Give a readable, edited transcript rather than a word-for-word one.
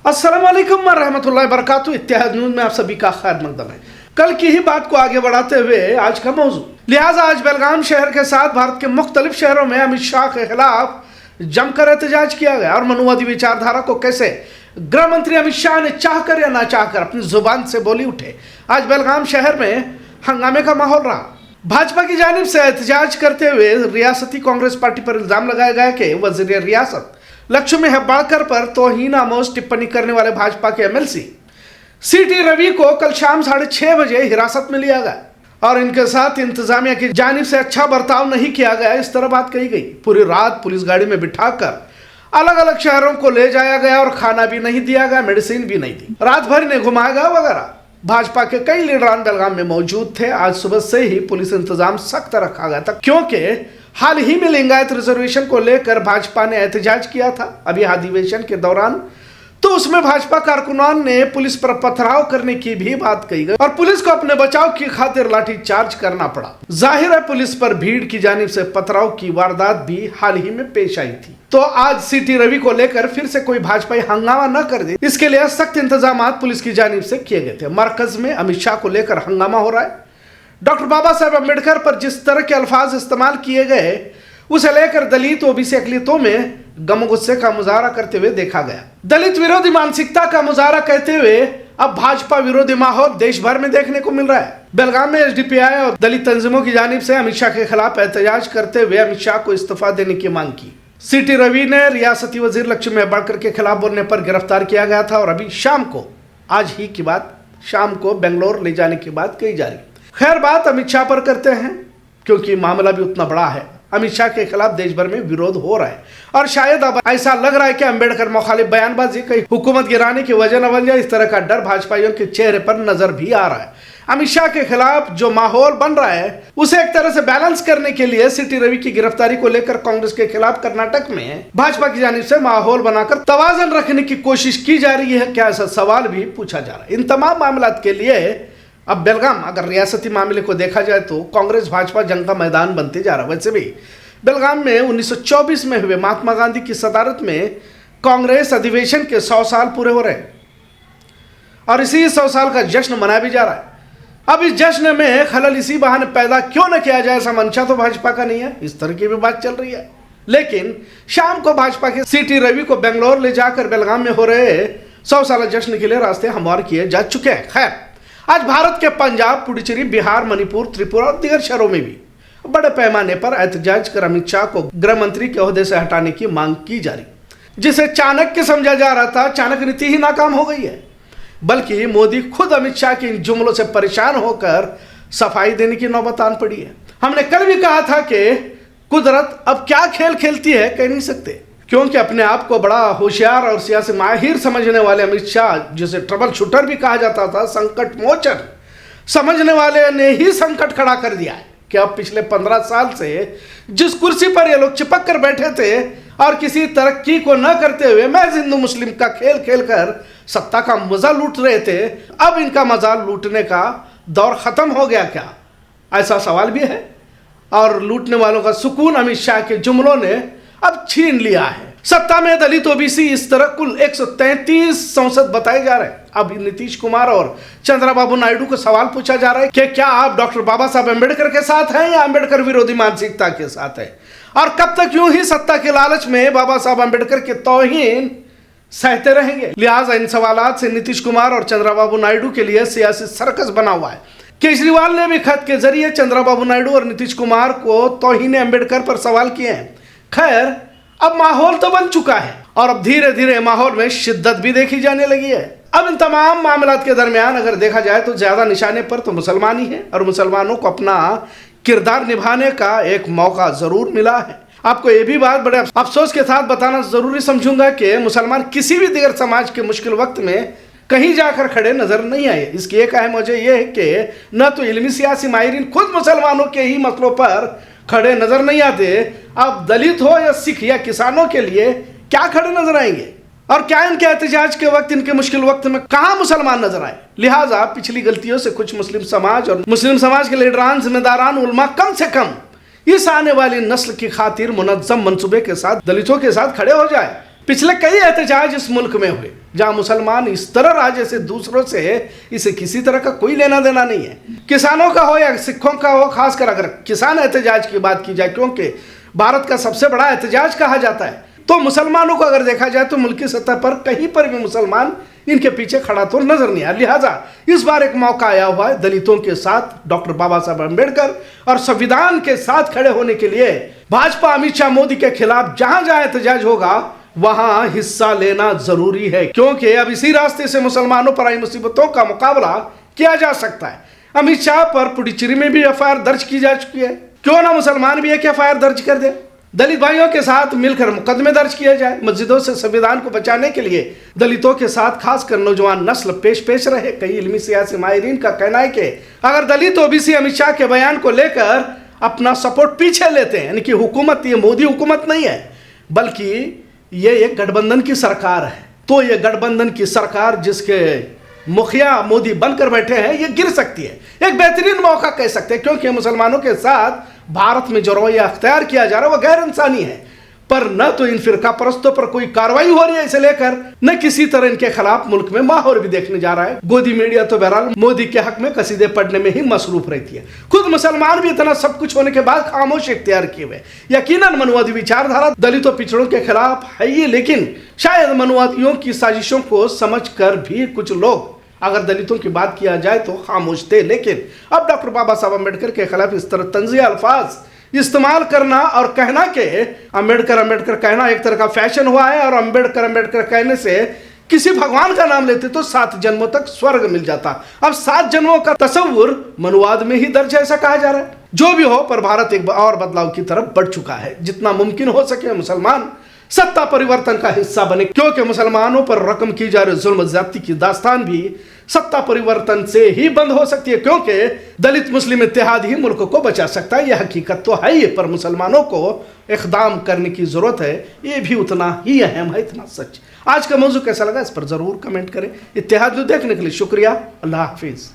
अस्सलाम वालेकुम रहमतुल्लाहि बरकातुहू। इत्तेहाद न्यूज़ में आप सभी का खैर मकदम है। कल की ही बात को आगे बढ़ाते हुए आज का मौजू, लिहाजा आज बेलगाम शहर के साथ भारत के मुख्तलिफ शहरों में अमित शाह के खिलाफ जमकर एहतजाज किया गया और मनुवादी विचारधारा को कैसे गृह मंत्री अमित शाह ने चाहकर या ना चाहकर अपनी जुबान से बोली उठे। आज बेलगाम शहर में हंगामे का माहौल रहा। भाजपा की जानिब से एहतजाज करते हुए रियासती कांग्रेस पार्टी पर इल्जाम लगाया गया कि वजीर रियासत लक्ष्मी हेब्बारकर पर तौहीन आमोज टिप्पणी करने वाले भाजपा के एमएलसी सीटी रवि को कल शाम 6:30 बजे हिरासत में लिया गया और इनके साथ इंतजामिया की जानिब से अच्छा बर्ताव नहीं किया गया, इस तरह बात कही गई। पूरी रात पुलिस गाड़ी में बिठाकर अलग अलग शहरों को ले जाया गया और खाना भी नहीं दिया गया, मेडिसिन भी नहीं दी, रात भर इन्हें घुमाया गया वगैरह। भाजपा के कई लीडरान बेलगाम में मौजूद थे। आज सुबह से ही पुलिस इंतजाम सख्त रखा गया था क्योंकि हाल ही में लिंगायत रिजर्वेशन को लेकर भाजपा ने एहतजाज किया था अभी अधिवेशन के दौरान, तो उसमें भाजपा कारकुनान ने पुलिस पर पथराव करने की भी बात कही गई और पुलिस को अपने बचाव की खातिर लाठीचार्ज करना पड़ा। जाहिर है पुलिस पर भीड़ की जानिब से पथराव की वारदात भी हाल ही में पेश आई थी। तो आज सीटी रवि को लेकर फिर से कोई भाजपाई हंगामा न कर दे, इसके लिए सख्त इंतजाम पुलिस की जानिब से किए गए थे। मरकज में अमित शाह को लेकर हंगामा हो रहा है। डॉक्टर बाबा साहब अम्बेडकर पर जिस तरह के अल्फाज इस्तेमाल किए गए उसे लेकर दलित ओबीसी अकलियतों में गम गुस्से का मुजाहरा करते हुए देखा गया। दलित विरोधी मानसिकता का मुजाहरा कहते हुए अब भाजपा विरोधी माहौल देश भर में देखने को मिल रहा है। बेलगाम में एसडीपीआई और दलित तंजीमों की जानिब से अमित शाह के खिलाफ एहतजाज करते हुए अमित शाह को इस्तीफा देने की मांग की। सीटी रवि ने रियासती वजीर लक्ष्मी हेब्बारकर के खिलाफ बोलने पर गिरफ्तार किया गया था और अभी शाम को, आज ही की बात, शाम को बेंगलोर ले जाने की बात कही जा रही। खैर बात अमित शाह पर करते हैं क्योंकि मामला भी उतना बड़ा है। अमित शाह के खिलाफ देश भर में विरोध हो रहा है और शायद अब ऐसा लग रहा है कि अम्बेडकर मुखालिफ बयानबाजी कहीं हुकूमत गिराने की वजह न बन जाए, इस तरह का डर भाजपाइयों के चेहरे पर नजर भी आ रहा है। अमित शाह के खिलाफ जो माहौल बन रहा है उसे एक तरह से बैलेंस करने के लिए सीटी रवि की गिरफ्तारी को लेकर कांग्रेस के खिलाफ कर्नाटक में भाजपा की जानिब से माहौल बनाकर तवाजन रखने की कोशिश की जा रही है। क्या ऐसा सवाल भी पूछा जा रहा है। इन तमाम मामला के लिए अब बेलगाम, अगर रियासती मामले को देखा जाए तो कांग्रेस भाजपा जंग का मैदान बनते जा रहा है। वैसे भी बेलगाम में 1924 में हुए महात्मा गांधी की सदारत में कांग्रेस अधिवेशन के 100 साल पूरे हो रहे हैं और इसी 100 साल का जश्न मनाया भी जा रहा है। अब इस जश्न में खलल इसी बहाने पैदा क्यों न किया जाए, ऐसा मंशा तो भाजपा का नहीं है, इस तरह की भी बात चल रही है। लेकिन शाम को भाजपा के सीटी रवि को बेंगलोर ले जाकर बेलगाम में हो रहे 100 साल जश्न के लिए रास्ते हमवार किए जा चुके हैं। खैर आज भारत के पंजाब, पुडुचेरी, बिहार, मणिपुर, त्रिपुरा और दीगर शहरों में भी बड़े पैमाने पर एहतजाज कर अमित शाह को गृह मंत्री के ओहदे से हटाने की मांग की जा रही, जिसे चाणक्य समझा जा रहा था। चाणक्य नीति ही नाकाम हो गई है, बल्कि मोदी खुद अमित शाह के इन जुमलों से परेशान होकर सफाई देने की नौबत आन पड़ी है। हमने कल भी कहा था कि कुदरत अब क्या खेल खेलती है कह नहीं सकते, क्योंकि अपने आप को बड़ा होशियार और सियासी माहिर समझने वाले अमित शाह, जिसे ट्रबल शूटर भी कहा जाता था, संकट मोचन समझने वाले ने ही संकट खड़ा कर दिया है कि अब पिछले 15 साल से जिस कुर्सी पर ये लोग चिपक कर बैठे थे और किसी तरक्की को न करते हुए महज हिंदू मुस्लिम का खेल खेलकर सत्ता का मजा लूट रहे थे, अब इनका मजा लूटने का दौर खत्म हो गया क्या, ऐसा सवाल भी है। और लूटने वालों का सुकून अमित शाह के जुमलों ने अब छीन लिया है। सत्ता में दलित ओबीसी इस तरह कुल 133 सांसद बताए जा रहे हैं। अब नीतीश कुमार और चंद्रबाबू नायडू को सवाल पूछा जा रहा है कि क्या आप डॉक्टर बाबा साहब अम्बेडकर के साथ हैं या अम्बेडकर विरोधी मानसिकता के साथ हैं, और कब तक यूं ही सत्ता के लालच में बाबा साहब अम्बेडकर के तौहीन सहते रहेंगे। लिहाजा इन सवालात से नीतीश कुमार और चंद्रबाबू नायडू के लिए सियासी सर्कस बना हुआ है। केजरीवाल ने भी खत के जरिए चंद्रबाबू नायडू और नीतीश कुमार को तौहीन अम्बेडकर पर सवाल किए हैं। खैर अब माहौल तो बन चुका है और अब धीरे धीरे माहौल में शिद्दत भी देखी जाने लगी है। अब इन तमाम मामलात के दरमियान अगर देखा जाए तो ज्यादा निशाने पर तो मुसलमान ही है और मुसलमानों को अपना किरदार निभाने का एक मौका जरूर मिला है। आपको ये भी बात बड़े अफसोस के साथ बताना जरूरी समझूंगा कि मुसलमान किसी भी दिगर समाज के मुश्किल वक्त में कहीं जाकर खड़े नजर नहीं आए। इसकी एक अहम वजह यह है कि न तो इल्मी सियासी माहिरीन खुद मुसलमानों के ही मसलों पर खड़े नजर नहीं आते, अब दलित हो या सिख या किसानों के लिए क्या खड़े नजर आएंगे, और क्या इनके एहतजाज के वक्त, इनके मुश्किल वक्त में कहां मुसलमान नजर आए। लिहाजा पिछली गलतियों से कुछ मुस्लिम समाज और मुस्लिम समाज के लीडरान, जिम्मेदारान, उलमा कम से कम इस आने वाली नस्ल की खातिर मुनज्जम मंसूबे के साथ दलितों के साथ खड़े हो जाए। पिछले कई एहतजाज इस मुल्क में हुए जहां मुसलमान इस तरह राजे से दूसरों से इसे किसी तरह का कोई लेना देना नहीं है, किसानों का हो या सिखों का हो। खासकर अगर किसान एहतजाज की बात की जाए, क्योंकि भारत का सबसे बड़ा एहतजाज कहा जाता है, तो मुसलमानों को अगर देखा जाए तो मुल्की सतह पर कहीं पर भी मुसलमान इनके पीछे खड़ा तो नजर नहीं आया। लिहाजा इस बार एक मौका आया हुआ है दलितों के साथ, डॉक्टर बाबा साहब अम्बेडकर और संविधान के साथ खड़े होने के लिए। भाजपा अमित शाह मोदी के खिलाफ जहां जहां एहतजाज होगा वहां हिस्सा लेना जरूरी है, क्योंकि अब इसी रास्ते से मुसलमानों पर आई मुसीबतों का मुकाबला किया जा सकता है। अमित शाह पर पुडुचेरी में भी एफआईआर दर्ज की जा चुकी है, क्यों ना मुसलमान भी एक एफआईआर दर्ज कर दे, दलित भाइयों के साथ मिलकर मुकदमे दर्ज किए जाए। मस्जिदों से संविधान को बचाने के लिए दलितों के साथ खासकर नौजवान नस्ल पेश रहे। कई इल्मी सियासी माहिरीन का कहना है कि अगर दलित ओबीसी अमित शाह के बयान को लेकर अपना सपोर्ट पीछे लेते हैं, यानी कि हुकूमत ये मोदी हुकूमत नहीं है बल्कि ये एक गठबंधन की सरकार है, तो ये गठबंधन की सरकार जिसके मुखिया मोदी बनकर बैठे हैं ये गिर सकती है। एक बेहतरीन मौका कह सकते हैं, क्योंकि मुसलमानों के साथ भारत में जो रवैया अख्तियार किया जा रहा है वो गैर इंसानी है। पर न तो इन फिरका परस्तों पर कोई कार्रवाई हो रही है इसे लेकर, न किसी तरह इनके खिलाफ मुल्क में माहौल भी देखने जा रहा है। गोदी मीडिया तो बहरहाल मोदी के हक में कसीदे पढ़ने में ही मसरूफ रहती है। खुद मुसलमान भी इतना सब कुछ होने के बाद खामोश इख्तियार किए हुए। यकीनन मनुवादी विचारधारा दलितों पिछड़ों के खिलाफ है ये, लेकिन शायद मनुवादियों की साजिशों को समझ कर भी कुछ लोग अगर दलितों की बात किया जाए तो खामोश थे। लेकिन अब डॉक्टर बाबा साहब अम्बेडकर के खिलाफ इस तरह तंज़िया अल्फाज इस्तेमाल करना और कहना कि अम्बेडकर कहना एक तरह का फैशन हुआ है, और अम्बेडकर कहने से किसी भगवान का नाम लेते तो 7 जन्मों तक स्वर्ग मिल जाता। अब 7 जन्मों का तस्वुर मनुवाद में ही दर्ज है ऐसा कहा जा रहा है। जो भी हो, पर भारत एक और बदलाव की तरफ बढ़ चुका है। जितना मुमकिन हो सके मुसलमान सत्ता परिवर्तन का हिस्सा बने, क्योंकि मुसलमानों पर रकम की जा रही जुल्म ज्यादती की दास्तान भी सत्ता परिवर्तन से ही बंद हो सकती है, क्योंकि दलित मुस्लिम इत्तेहाद ही मुल्क को बचा सकता है। यह हकीकत तो है ही, पर मुसलमानों को इक़दाम करने की जरूरत है, ये भी उतना ही अहम है, इतना सच। आज का मौजू कैसा लगा इस पर जरूर कमेंट करें। इत्तेहाद न्यूज़ देखने के लिए शुक्रिया। अल्लाह हाफिज।